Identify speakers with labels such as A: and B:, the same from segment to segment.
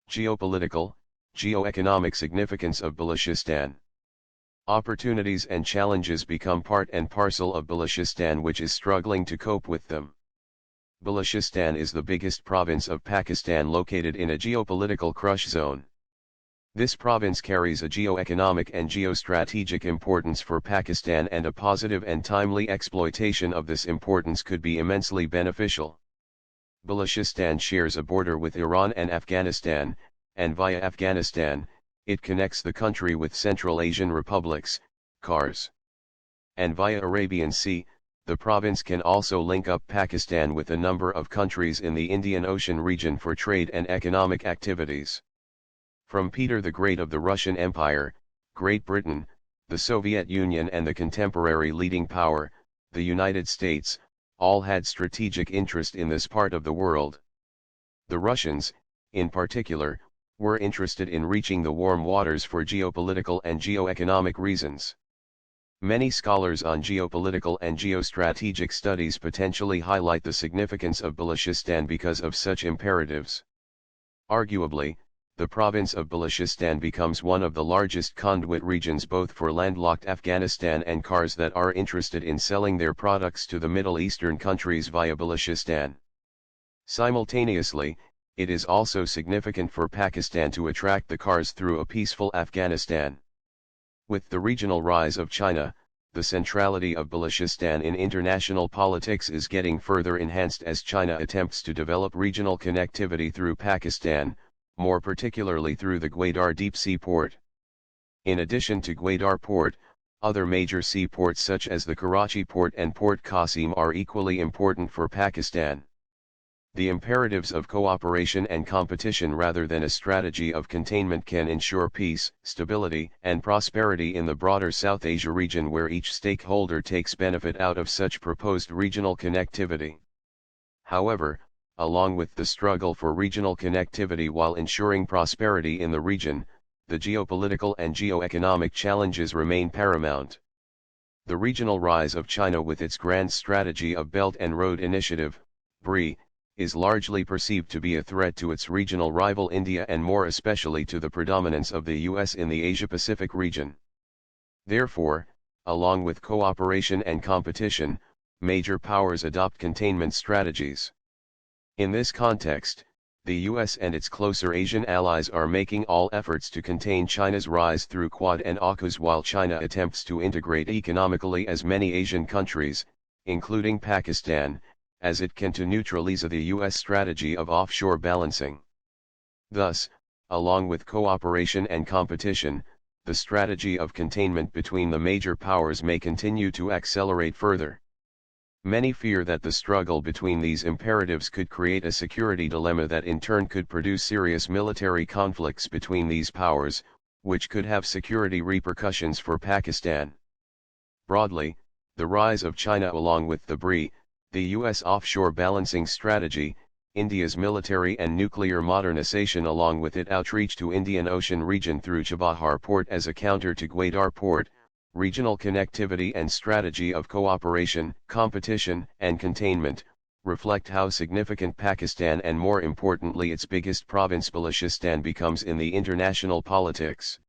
A: Geopolitical, geoeconomic significance of Balochistan. Opportunities and challenges become part and parcel of Balochistan, which is struggling to cope with them. Balochistan is the biggest province of Pakistan, located in a geopolitical crush zone. This province carries a geoeconomic and geostrategic importance for Pakistan, and a positive and timely exploitation of this importance could be immensely beneficial. Balochistan shares a border with Iran and Afghanistan, and via Afghanistan, it connects the country with Central Asian republics, CARs. And via Arabian Sea, the province can also link up Pakistan with a number of countries in the Indian Ocean region for trade and economic activities. From Peter the Great of the Russian Empire, Great Britain, the Soviet Union, and the contemporary leading power, the United States, all had strategic interest in this part of the world. The Russians, in particular, were interested in reaching the warm waters for geopolitical and geoeconomic reasons. Many scholars on geopolitical and geostrategic studies potentially highlight the significance of Balochistan because of such imperatives. Arguably, the province of Balochistan becomes one of the largest conduit regions both for landlocked Afghanistan and CARs that are interested in selling their products to the Middle Eastern countries via Balochistan. Simultaneously, it is also significant for Pakistan to attract the CARs through a peaceful Afghanistan. With the regional rise of China, the centrality of Balochistan in international politics is getting further enhanced as China attempts to develop regional connectivity through Pakistan, more particularly through the Gwadar deep sea port. In addition to Gwadar port, other major seaports such as the Karachi port and Port Qasim are equally important for Pakistan. The imperatives of cooperation and competition rather than a strategy of containment can ensure peace, stability, and prosperity in the broader South Asia region, where each stakeholder takes benefit out of such proposed regional connectivity. However, along with the struggle for regional connectivity while ensuring prosperity in the region, the geopolitical and geoeconomic challenges remain paramount. The regional rise of China with its grand strategy of Belt and Road Initiative, BRI, is largely perceived to be a threat to its regional rival India, and more especially to the predominance of the US in the Asia-Pacific region. Therefore, along with cooperation and competition, major powers adopt containment strategies. In this context, the US and its closer Asian allies are making all efforts to contain China's rise through Quad and AUKUS, while China attempts to integrate economically as many Asian countries, including Pakistan, as it can to neutralize the US strategy of offshore balancing. Thus, along with cooperation and competition, the strategy of containment between the major powers may continue to accelerate further. Many fear that the struggle between these imperatives could create a security dilemma that in turn could produce serious military conflicts between these powers, which could have security repercussions for Pakistan. Broadly, the rise of China along with the BRI, the US offshore balancing strategy, India's military and nuclear modernization along with its outreach to Indian Ocean region through Chabahar port as a counter to Gwadar port, regional connectivity and strategy of cooperation, competition, and containment, reflect how significant Pakistan and more importantly its biggest province Balochistan becomes in the international politics.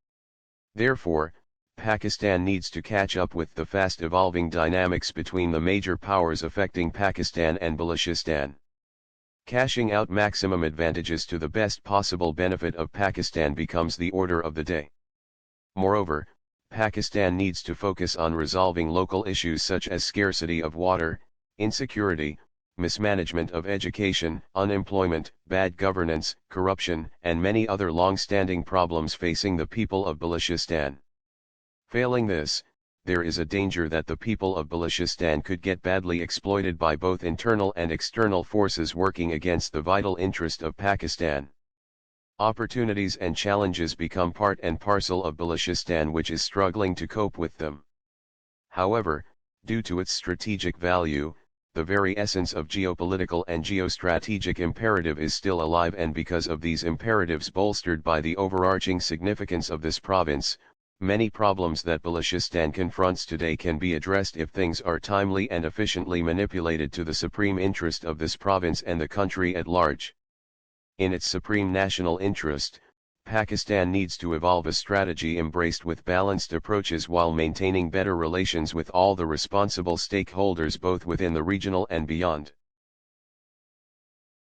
A: Therefore, Pakistan needs to catch up with the fast evolving dynamics between the major powers affecting Pakistan and Balochistan. Cashing out maximum advantages to the best possible benefit of Pakistan becomes the order of the day. Moreover, Pakistan needs to focus on resolving local issues such as scarcity of water, insecurity, mismanagement of education, unemployment, bad governance, corruption, and many other long-standing problems facing the people of Balochistan. Failing this, there is a danger that the people of Balochistan could get badly exploited by both internal and external forces working against the vital interest of Pakistan. Opportunities and challenges become part and parcel of Balochistan, which is struggling to cope with them. However, due to its strategic value, the very essence of geopolitical and geostrategic imperative is still alive, and because of these imperatives bolstered by the overarching significance of this province, many problems that Balochistan confronts today can be addressed if things are timely and efficiently manipulated to the supreme interest of this province and the country at large. In its supreme national interest, Pakistan needs to evolve a strategy embraced with balanced approaches while maintaining better relations with all the responsible stakeholders both within the regional and beyond.